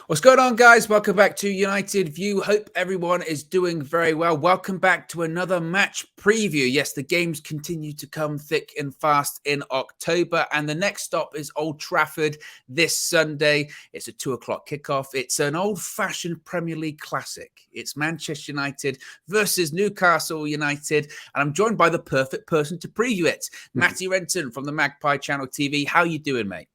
What's going on, guys? Welcome back to United View. Hope everyone is doing very well. Welcome back to another match preview. Yes, the games continue to come thick and fast in October, and the next stop is Old Trafford this Sunday. It's a 2:00 kickoff. It's an old-fashioned Premier League classic. It's Manchester United versus Newcastle United, and I'm joined by the perfect person to preview it, Matty Renton from the Magpie Channel TV. How you doing, mate?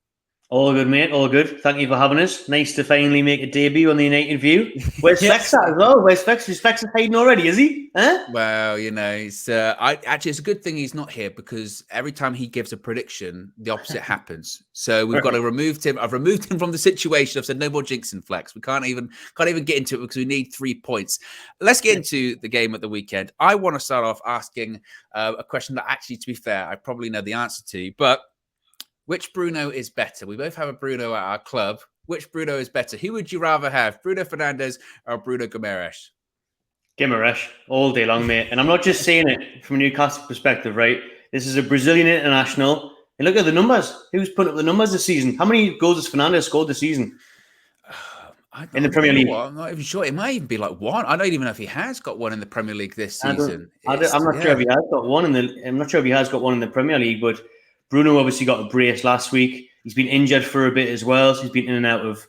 All good, mate. All good. Thank you for having us. Nice to finally make a debut on the United View. Where's Specs at as well? Where's Specs? Is Specs hiding already, is he? Huh? Well, you know, it's actually it's a good thing he's not here because every time he gives a prediction, the opposite happens. So we've got to remove him. I've removed him from the situation. I've said no more jinxing, Flex. We can't even get into it because we need 3 points. Let's get into the game at the weekend. I want to start off asking a question that actually, to be fair, I probably know the answer to, but which Bruno is better? We both have a Bruno at our club. Which Bruno is better? Who would you rather have, Bruno Fernandes or Bruno Guimaraes? Guimaraes, all day long, mate. And I'm not just saying it from a Newcastle perspective, right? This is a Brazilian international. And look at the numbers. Who's putting up the numbers this season? How many goals has Fernandes scored this season? In the Premier League? I'm not even sure. It might even be like one. I don't even know if he has got one in the Premier League this season. I'm not sure if he has got one I'm not sure if he has got one in the Premier League, but Bruno obviously got a brace last week. He's been injured for a bit as well. So he's been in and out of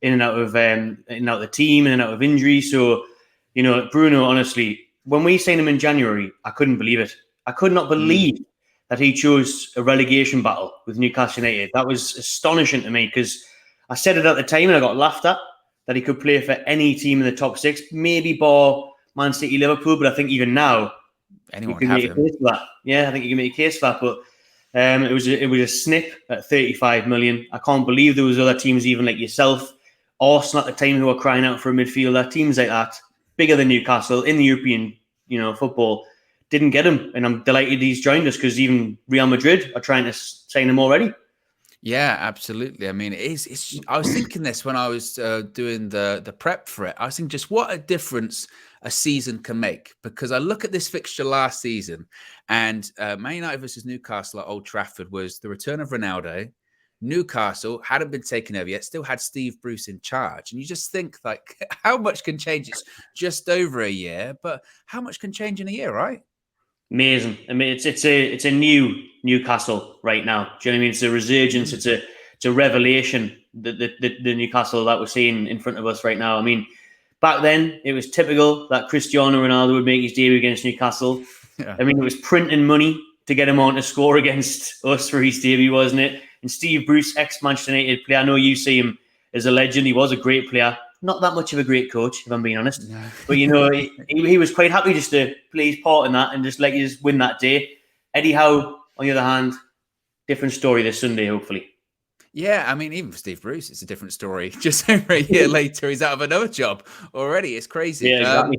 the team, in and out of injury. So, you know, Bruno, honestly, when we signed him in January, I couldn't believe it. I could not believe that he chose a relegation battle with Newcastle United. That was astonishing to me because I said it at the time and I got laughed at that he could play for any team in the top six, maybe bar Man City, Liverpool. But I think even now, anyone can make a case for that. Yeah, I think you can make a case for that. But it was a snip at 35 million. I can't believe there was other teams even like yourself, Arsenal at the time, who were crying out for a midfielder. Teams like that, bigger than Newcastle in the European, football, didn't get him. And I'm delighted he's joined us because even Real Madrid are trying to sign him already. Yeah, absolutely. I mean, it's. I was thinking this when I was doing the prep for it. I was thinking just what a difference a season can make, because I look at this fixture last season and Man United versus Newcastle at Old Trafford was the return of Ronaldo. Newcastle hadn't been taken over yet, still had Steve Bruce in charge. And you just think, like, how much can change? It's just over a year, but how much can change in a year, right? Amazing. I mean, it's a new Newcastle right now. Do you know what I mean? It's a resurgence. It's a revelation, the Newcastle that we're seeing in front of us right now. I mean, back then, it was typical that Cristiano Ronaldo would make his debut against Newcastle. Yeah. I mean, it was printing money to get him on to score against us for his debut, wasn't it? And Steve Bruce, ex-Manchester United player, I know you see him as a legend. He was a great player. Not that much of a great coach, if I'm being honest. No. But, he was quite happy just to play his part in that and just let you win that day. Eddie Howe, on the other hand, different story this Sunday, hopefully. Yeah, I mean, even for Steve Bruce, it's a different story. Just over a year later, he's out of another job already. It's crazy. Yeah, exactly.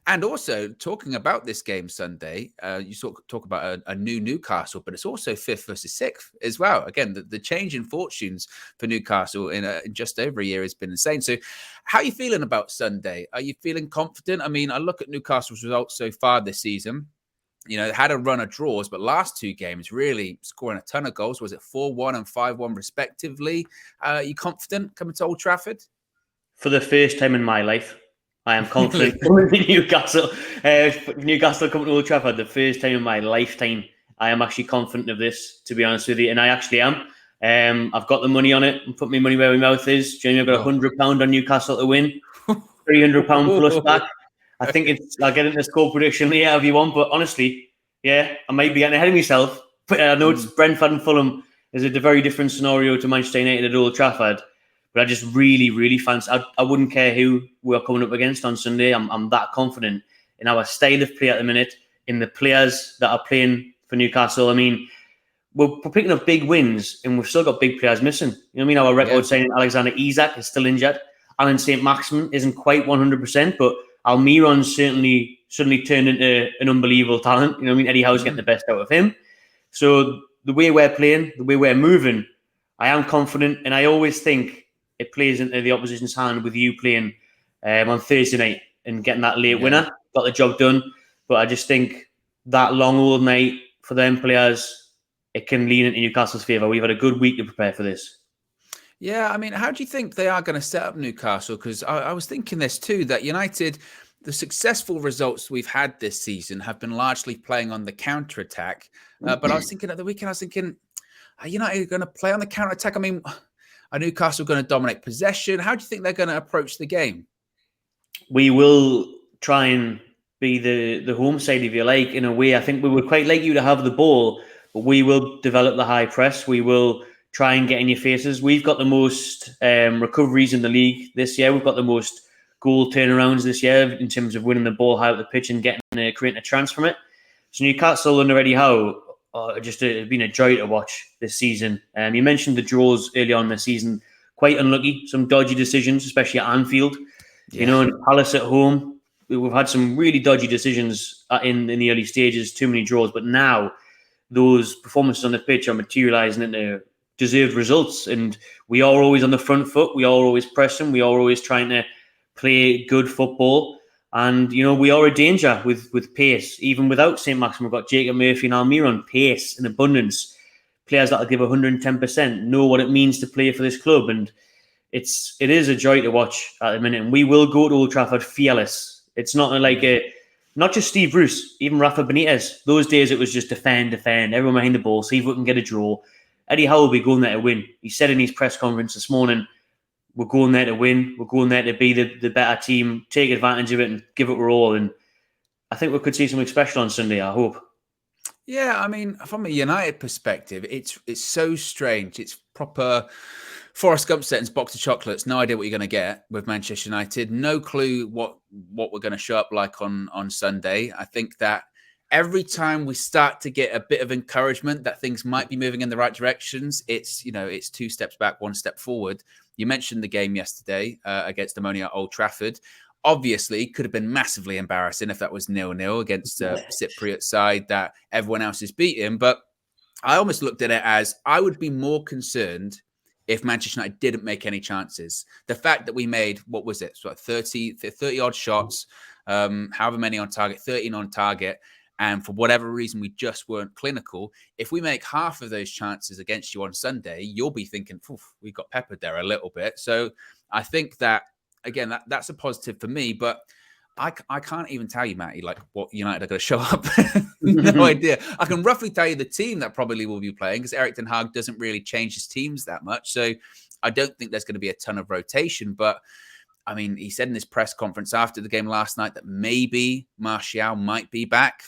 And also, talking about this game Sunday, you talk about a new Newcastle, but it's also 5th versus 6th as well. Again, the change in fortunes for Newcastle in just over a year has been insane. So how are you feeling about Sunday? Are you feeling confident? I mean, I look at Newcastle's results so far this season. You know, had a run of draws, but last 2 games really scoring a ton of goals. Was it 4-1 and 5-1 respectively? Are you confident coming to Old Trafford? For the first time in my life, I am confident coming to Newcastle. Newcastle coming to Old Trafford, the first time in my lifetime, I am actually confident of this, to be honest with you. And I actually am. I've got the money on it. I'm putting my money where my mouth is. I've got £100 on Newcastle to win, £300 plus back. I think I'll get into the score prediction later if you want, but honestly, yeah, I might be getting ahead of myself. But I know it's Brentford and Fulham is a very different scenario to Manchester United at Old Trafford. But I just really, really fancy. I wouldn't care who we're coming up against on Sunday. I'm that confident in our style of play at the minute, in the players that are playing for Newcastle. I mean, we're picking up big wins, and we've still got big players missing. You know what I mean? Our record signing Alexander Isak is still injured. Alan St. Maximin isn't quite 100%, but Almiron's suddenly turned into an unbelievable talent. You know what I mean? Eddie Howe's getting the best out of him. So the way we're playing, the way we're moving, I am confident, and I always think it plays into the opposition's hand with you playing on Thursday night and getting that late winner. Got the job done. But I just think that long old night for them players, it can lean into Newcastle's favour. We've had a good week to prepare for this. Yeah, I mean, how do you think they are going to set up Newcastle? Because I was thinking this too, that United, the successful results we've had this season have been largely playing on the counter-attack. But I was thinking at the weekend, are United going to play on the counter-attack? I mean, are Newcastle going to dominate possession? How do you think they're going to approach the game? We will try and be the home side, if you like, in a way. I think we would quite like you to have the ball, but we will develop the high press. We will try and get in your faces. We've got the most recoveries in the league this year. We've got the most goal turnarounds this year in terms of winning the ball high up the pitch and creating a chance from it. So Newcastle under Eddie Howe, it's been a joy to watch this season. You mentioned the draws early on in the season. Quite unlucky, some dodgy decisions, especially at Anfield. Yeah. You know, and Palace at home, we've had some really dodgy decisions in the early stages, too many draws. But now those performances on the pitch are materialising into deserved results. And we are always on the front foot. We are always pressing. We are always trying to play good football. And, you know, we are a danger with pace. Even without St. Maximin, we've got Jacob Murphy and Almiron. Pace in abundance. Players that will give 110%, know what it means to play for this club. And it is a joy to watch at the minute. And we will go to Old Trafford fearless. It's not not just Steve Bruce, even Rafa Benitez. Those days it was just defend, everyone behind the ball, see if we can get a draw. Eddie Howe will be going there to win. He said in his press conference this morning, we're going there to win. We're going there to be the better team, take advantage of it and give it our all. And I think we could see something special on Sunday, I hope. Yeah, I mean, from a United perspective, it's so strange. It's proper Forrest Gump sentence, box of chocolates. No idea what you're going to get with Manchester United. No clue what we're going to show up like on Sunday. I think that every time we start to get a bit of encouragement that things might be moving in the right directions, it's two steps back, one step forward. You mentioned the game yesterday against Ammonia at Old Trafford. Obviously, could have been massively embarrassing if that was 0-0 against a Cypriot side that everyone else is beating. But I almost looked at it as I would be more concerned if Manchester United didn't make any chances. The fact that we made, what was it, 30 odd shots, however many on target, 13 on target, and for whatever reason, we just weren't clinical. If we make half of those chances against you on Sunday, you'll be thinking, we got peppered there a little bit. So I think that, again, that's a positive for me, but I can't even tell you, Matty, like what United are going to show up. No idea. I can roughly tell you the team that probably will be playing because Erik ten Hag doesn't really change his teams that much. So I don't think there's going to be a ton of rotation. But I mean, he said in his press conference after the game last night that maybe Martial might be back,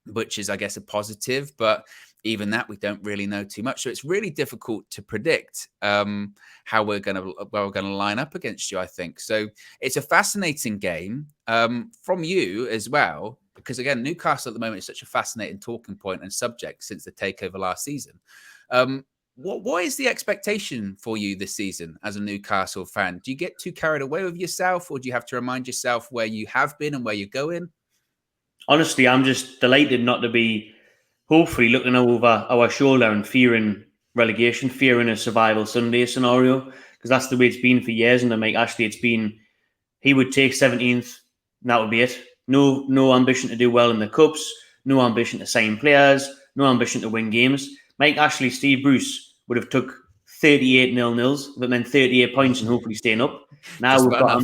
which is, I guess, a positive. But even that, we don't really know too much. So it's really difficult to predict how we're going to line up against you, I think. So it's a fascinating game from you as well, because, again, Newcastle at the moment is such a fascinating talking point and subject since the takeover last season. What is the expectation for you this season as a Newcastle fan? Do you get too carried away with yourself, or do you have to remind yourself where you have been and where you're going? Honestly, I'm just delighted not to be hopefully looking over our shoulder and fearing relegation, fearing a survival Sunday scenario, because that's the way it's been for years. And Mike Ashley, it's been, he would take 17th, and that would be it. No ambition to do well in the cups, no ambition to sign players, no ambition to win games. Mike Ashley, Steve Bruce would have took 38 0-0s, but then 38 points and hopefully staying up. Now we've got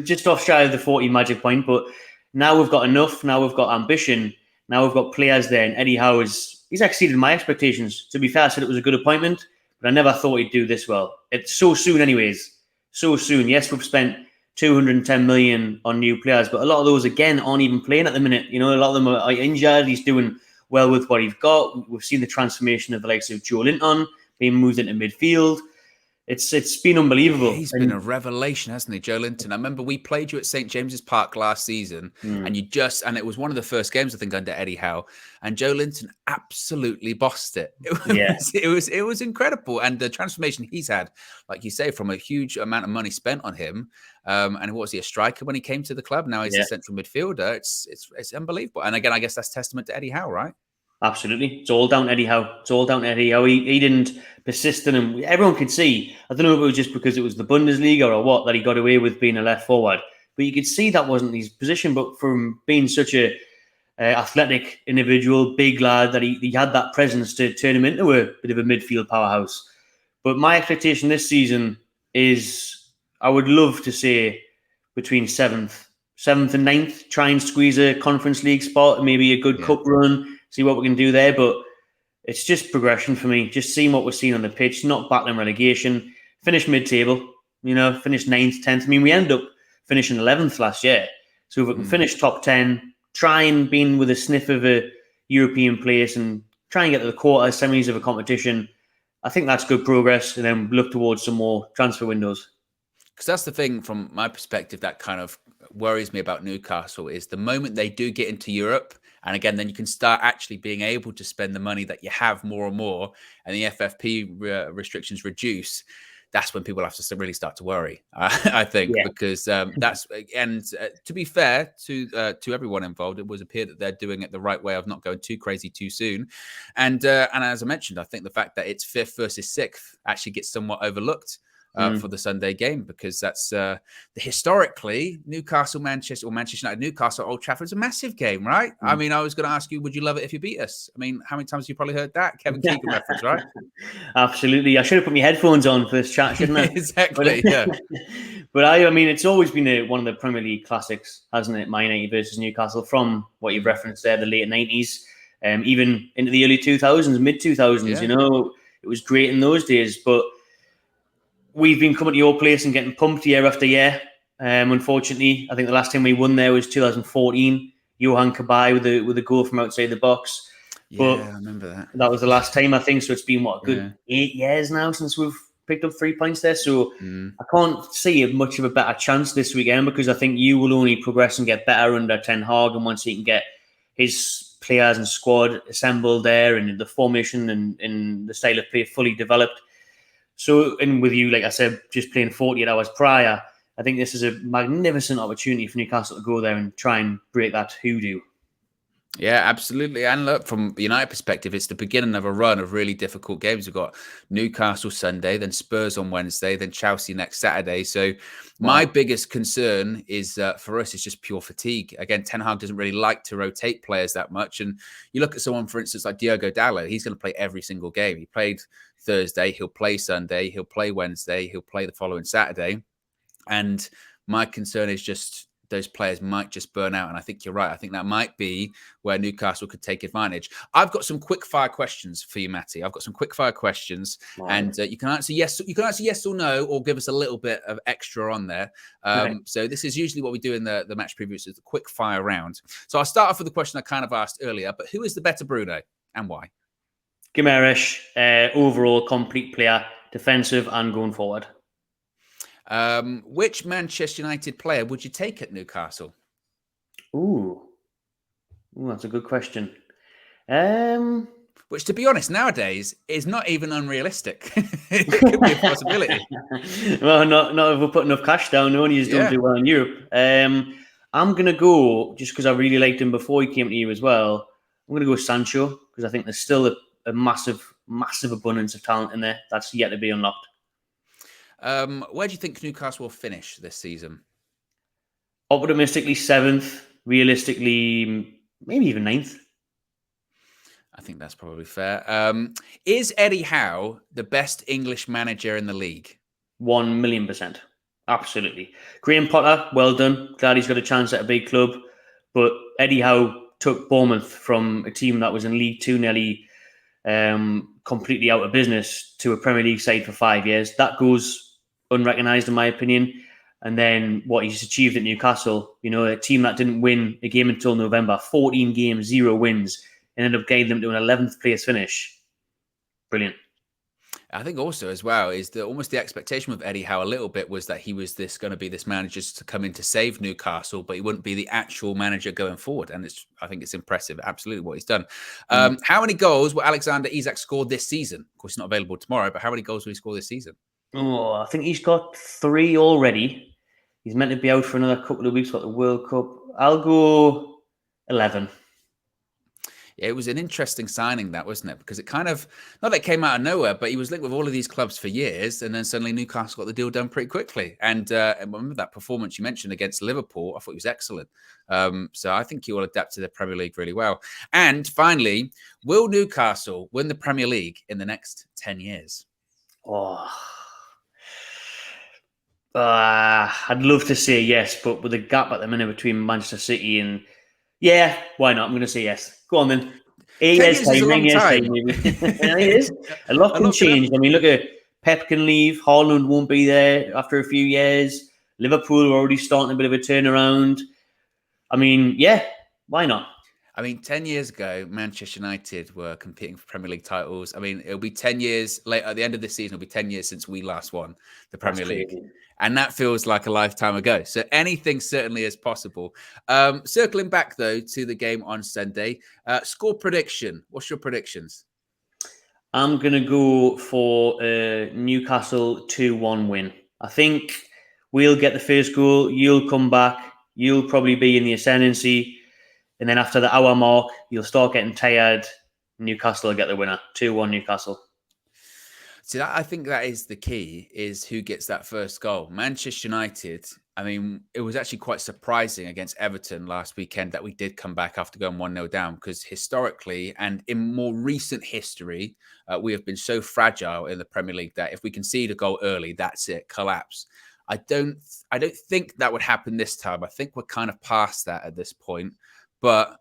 just off shy of the 40 magic point, but now we've got enough. Now we've got ambition. Now we've got players there, and Eddie Howe he's exceeded my expectations. To be fair, I said it was a good appointment, but I never thought he'd do this well. It's so soon anyways. So soon. Yes, we've spent 210 million on new players, but a lot of those, again, aren't even playing at the minute. You know, a lot of them are injured. He's doing well with what he's got. We've seen the transformation of the likes of Joe Linton being moved into midfield. It's been unbelievable. He's been a revelation, hasn't he, Joe Linton? I remember we played you at St. James's Park last season, and it was one of the first games, I think, under Eddie Howe, and Joe Linton absolutely bossed it. It was incredible, and the transformation he's had, like you say, from a huge amount of money spent on him, and what was he, a striker when he came to the club? Now he's a central midfielder. It's unbelievable, and again, I guess that's testament to Eddie Howe, right? Absolutely. It's all down to Eddie Howe. He didn't persist in him. Everyone could see, I don't know if it was just because it was the Bundesliga or what, that he got away with being a left forward. But you could see that wasn't his position. But from being such a athletic individual, big lad, that he had that presence to turn him into a bit of a midfield powerhouse. But my expectation this season is I would love to say between 7th and 9th, try and squeeze a Conference League spot, maybe a good cup run, see what we can do there. But it's just progression for me, just seeing what we're seeing on the pitch, not battling relegation, finish mid-table, finish 9th, 10th. I mean, we end up finishing 11th last year. So if we can finish top 10, try and be in with a sniff of a European place and try and get to the quarter, semis of a competition, I think that's good progress. And then look towards some more transfer windows. Because that's the thing from my perspective that kind of worries me about Newcastle is the moment they do get into Europe, and again, then you can start actually being able to spend the money that you have more and more, and the FFP restrictions reduce. That's when people have to really start to worry, I think, because that's, and to be fair to everyone involved, it was appear that they're doing it the right way of not going too crazy too soon. And as I mentioned, I think the fact that it's 5th versus 6th actually gets somewhat overlooked for the Sunday game, because that's historically Manchester United, Newcastle, Old Trafford is a massive game, right? I mean, I was going to ask you, would you love it if you beat us? I mean, how many times have you probably heard that Kevin Keegan reference, right? Absolutely. I should have put my headphones on for this chat, shouldn't I? Exactly. Yeah. But I mean, it's always been one of the Premier League classics, hasn't it? Man United versus Newcastle, from what you've referenced there, the late 90s, even into the early 2000s, mid 2000s. It was great in those days, but we've been coming to your place and getting pumped year after year. Unfortunately, I think the last time we won there was 2014. Johan Kabay with a goal from outside the box. Yeah, I remember that. That was the last time, I think. So it's been, a good 8 years now since we've picked up 3 points there. So I can't see much of a better chance this weekend, because I think you will only progress and get better under Ten Hag, and once he can get his players and squad assembled there, and the formation and the style of play fully developed. So, and with you, like I said, just playing 48 hours prior, I think this is a magnificent opportunity for Newcastle to go there and try and break that hoodoo. Yeah, absolutely. And look, from the United perspective, it's the beginning of a run of really difficult games. We've got Newcastle Sunday, then Spurs on Wednesday, then Chelsea next Saturday. So my biggest concern is for us is just pure fatigue. Again, Ten Hag doesn't really like to rotate players that much. And you look at someone, for instance, like Diogo Dalot, he's going to play every single game. He played Thursday, he'll play Sunday, he'll play Wednesday, he'll play the following Saturday. And my concern is just those players might just burn out. And I think you're right. I think that might be where Newcastle could take advantage. I've got some quick fire questions for you, Matty. I've got some quick fire questions, and you can answer yes. You can answer yes or no, or give us a little bit of extra on there. So this is usually what we do in the match previews, is the quick fire round. So I'll start off with the question I kind of asked earlier, but who is the better Bruno and why? Guimaraes, overall complete player, defensive and going forward. Which Manchester United player would you take at Newcastle? Ooh, that's a good question. Which, to be honest, nowadays is not even unrealistic. It could be a possibility. Well, not if we put enough cash down. No one just don't do well in Europe. I'm gonna go, just because I really liked him before he came to you as well. I'm gonna go Sancho, because I think there's still a massive abundance of talent in there that's yet to be unlocked. Where do you think Newcastle will finish this season? Optimistically 7th, realistically maybe even 9th. I think that's probably fair. Is Eddie Howe the best English manager in the league? 1,000,000%. Absolutely. Graham Potter, well done. Glad he's got a chance at a big club. But Eddie Howe took Bournemouth from a team that was in League Two nearly completely out of business to a Premier League side for 5 years. That goes unrecognised in my opinion. And then what he's achieved at Newcastle, a team that didn't win a game until November, 14 games, 0 wins, and ended up guiding them to an 11th place finish. Brilliant. I think also as well is that almost the expectation with Eddie Howe a little bit was that he was going to be this manager to come in to save Newcastle, but he wouldn't be the actual manager going forward. And I think it's impressive, absolutely, what he's done. How many goals will Alexander Isak score this season? Of course, he's not available tomorrow, but how many goals will he score this season? Oh, I think he's got 3 already. He's meant to be out for another couple of weeks, got the World Cup. I'll go 11. It was an interesting signing, that, wasn't it? Because it kind of, not that it came out of nowhere, but he was linked with all of these clubs for years, and then suddenly Newcastle got the deal done pretty quickly. And remember that performance you mentioned against Liverpool? I thought he was excellent. So I think he will adapt to the Premier League really well. And finally, will Newcastle win the Premier League in the next 10 years? Oh, I'd love to say yes, but with the gap at the minute between Manchester City and why not? I'm going to say yes. Go on then. 8 10 years years is a time, 9 long years time, time. maybe. It is. A lot A can lot can change. happen. I mean, look at Pep can leave. Haaland won't be there after a few years. Liverpool are already starting a bit of a turnaround. I mean, why not? I mean, 10 years ago, Manchester United were competing for Premier League titles. I mean, it'll be 10 years later, at the end of this season, it'll be 10 years since we last won the That's Premier League. crazy. And that feels like a lifetime ago. So anything certainly is possible. Circling back, though, to the game on Sunday, score prediction. What's your predictions? I'm going to go for a Newcastle 2-1 win. I think we'll get the first goal. You'll come back. You'll probably be in the ascendancy. And then after the hour mark, you'll start getting tired. Newcastle will get the winner. 2-1 Newcastle. See, I think that is the key, is who gets that first goal. Manchester United, I mean, it was actually quite surprising against Everton last weekend that we did come back after going 1-0 down, because historically and in more recent history, we have been so fragile in the Premier League that if we concede a goal early, that's it, collapse. I don't think that would happen this time. I think we're kind of past that at this point, but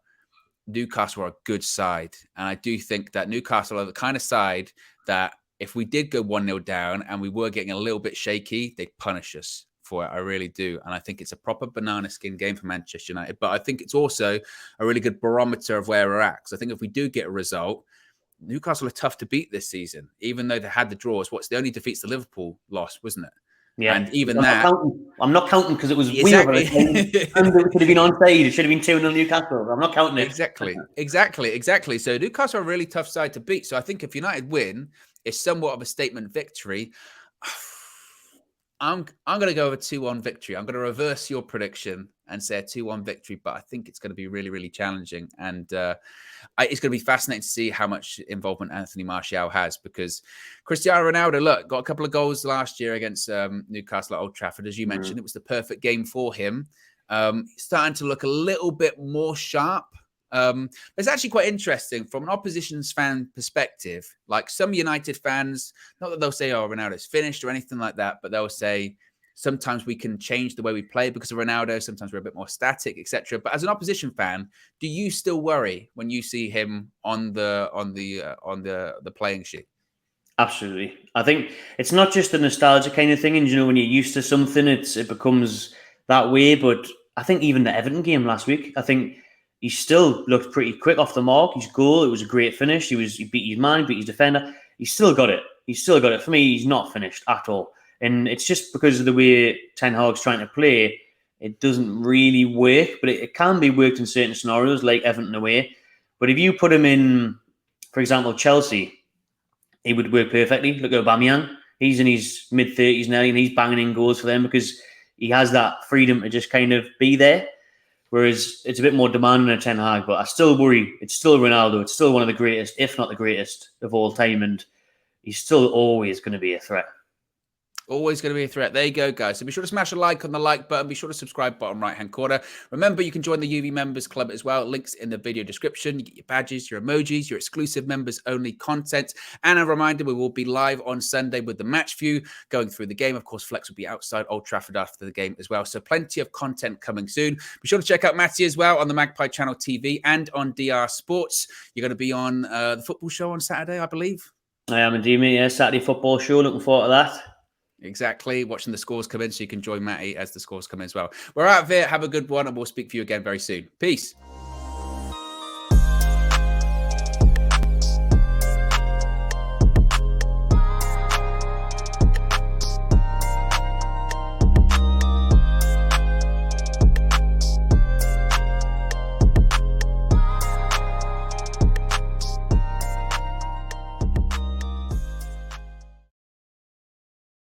Newcastle are a good side. And I do think that Newcastle are the kind of side that if we did go 1-0 down and we were getting a little bit shaky, they'd punish us for it. I really do. And I think it's a proper banana skin game for Manchester United. But I think it's also a really good barometer of where we're at. Because I think if we do get a result, Newcastle are tough to beat this season, even though they had the draws. What's the only defeats the Liverpool loss, wasn't it? Yeah, and even I'm not counting because it was exactly. weird. It should have been onside. It should have been 2-0 Newcastle. I'm not counting it. Exactly. So Newcastle are a really tough side to beat. So I think if United win, it's somewhat of a statement victory. I'm going to go with a 2-1 victory. I'm going to reverse your prediction and say a 2-1 victory, but I think it's going to be really, really challenging. And it's going to be fascinating to see how much involvement Anthony Martial has, because Cristiano Ronaldo, look, got a couple of goals last year against Newcastle at Old Trafford. As you mentioned, it was the perfect game for him. He's starting to look a little bit more sharp. It's actually quite interesting from an opposition's fan perspective. Like some United fans, not that they'll say, oh, Ronaldo's finished or anything like that, but they'll say sometimes we can change the way we play because of Ronaldo. Sometimes we're a bit more static, etc. But as an opposition fan, do you still worry when you see him on the playing sheet? Absolutely. I think it's not just a nostalgia kind of thing. And, when you're used to something, it becomes that way. But I think even the Everton game last week, I think he still looked pretty quick off the mark. His goal, it was a great finish. He beat his man, beat his defender. He still got it. For me, he's not finished at all. And it's just because of the way Ten Hag's trying to play, it doesn't really work. But it can be worked in certain scenarios, like Everton away. But if you put him in, for example, Chelsea, he would work perfectly. Look at Aubameyang. He's in his mid-30s now, and he's banging in goals for them because he has that freedom to just kind of be there. Whereas it's a bit more demanding than Ten Hag, but I still worry. It's still Ronaldo. It's still one of the greatest, if not the greatest, of all time. And he's still always going to be a threat. Always going to be a threat. There you go, guys. So be sure to smash a like on the like button. Be sure to subscribe bottom right-hand corner. Remember, you can join the UV Members Club as well. Links in the video description. You get your badges, your emojis, your exclusive members-only content. And a reminder, we will be live on Sunday with the match view going through the game. Of course, Flex will be outside Old Trafford after the game as well. So plenty of content coming soon. Be sure to check out Matty as well on the Magpie Channel TV and on DR Sports. You're going to be on the football show on Saturday, I believe. I am indeed, mate. Yeah, Saturday football show. Looking forward to that. Exactly. Watching the scores come in so you can join Matty as the scores come in as well. We're out of here. Have a good one, and we'll speak to you again very soon. Peace.